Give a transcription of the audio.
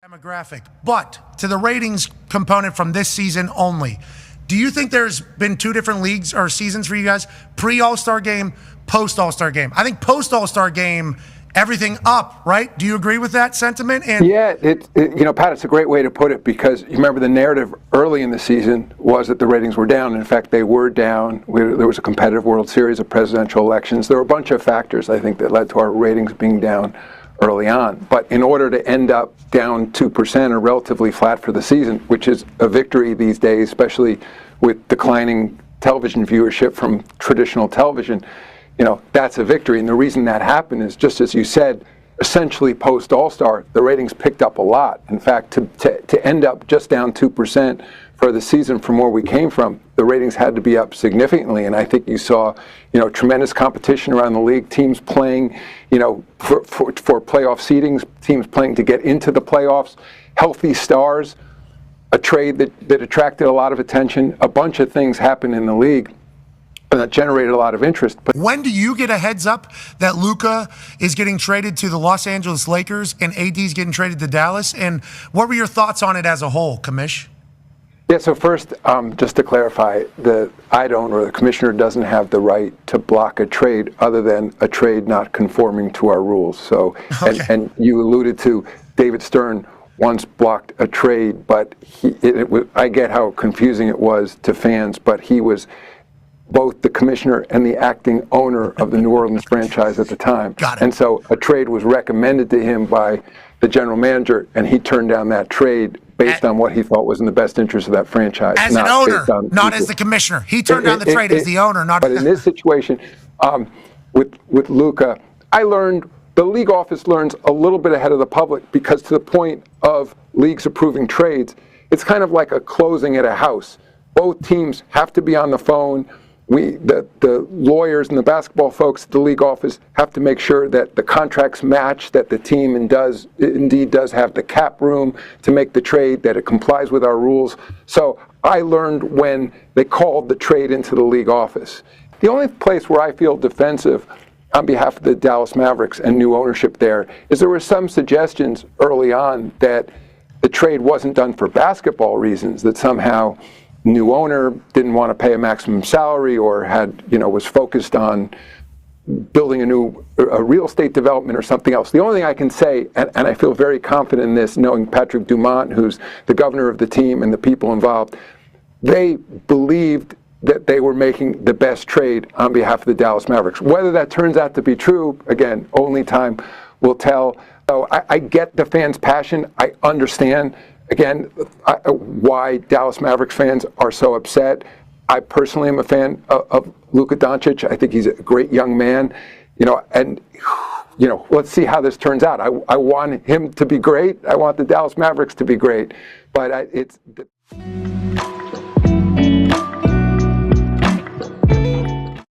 demographic, but to the ratings component from this season only, do you think there's been two different leagues or seasons for you guys? Pre-All-Star game, post-All-Star game. I think post-All-Star game, everything up, right? Do you agree with that sentiment? And yeah, Pat, it's a great way to put it, because you remember the narrative early in the season was that the ratings were down. In fact, they were down. There was a competitive World Series of presidential elections. There were a bunch of factors, I think, that led to our ratings being down early on. But in order to end up down 2% or relatively flat for the season, which is a victory these days, especially with declining television viewership from traditional television, that's a victory. And the reason that happened is, just as you said, essentially post All-Star, the ratings picked up a lot. In fact, to end up just down 2% for the season from where we came from, the ratings had to be up significantly. And I think you saw, tremendous competition around the league, teams playing, for playoff seedings, teams playing to get into the playoffs, healthy stars, a trade that attracted a lot of attention. A bunch of things happened in the league that generated a lot of interest. But when do you get a heads up that Luka is getting traded to the Los Angeles Lakers and AD's getting traded to Dallas? And what were your thoughts on it as a whole, Commish? Yeah, so first, just to clarify, I don't, or the commissioner doesn't have the right to block a trade other than a trade not conforming to our rules. So, okay. and you alluded to David Stern once blocked a trade, but I get how confusing it was to fans, but he was both the commissioner and the acting owner of the New Orleans franchise at the time. Got it. And so a trade was recommended to him by the general manager, and he turned down that trade based on what he thought was in the best interest of that franchise. As an owner, not as the commissioner. He turned down the trade as the owner, not. But in this situation, with Luka, I learned, the league office learns a little bit ahead of the public, because to the point of leagues approving trades, it's kind of like a closing at a house. Both teams have to be on the phone. The lawyers and the basketball folks at the league office have to make sure that the contracts match, that the team indeed does have the cap room to make the trade, that it complies with our rules. So I learned when they called the trade into the league office. The only place where I feel defensive on behalf of the Dallas Mavericks and new ownership there is there were some suggestions early on that the trade wasn't done for basketball reasons, that somehow new owner didn't want to pay a maximum salary, or was focused on building a real estate development or something else. The only thing I can say, and I feel very confident in this, knowing Patrick Dumont, who's the governor of the team, and the people involved, they believed that they were making the best trade on behalf of the Dallas Mavericks. Whether that turns out to be true, again, only time will tell. So I get the fans' passion. I understand, again, why Dallas Mavericks fans are so upset. I personally am a fan of Luka Doncic. I think he's a great young man, and let's see how this turns out. I want him to be great. I want the Dallas Mavericks to be great, but it's.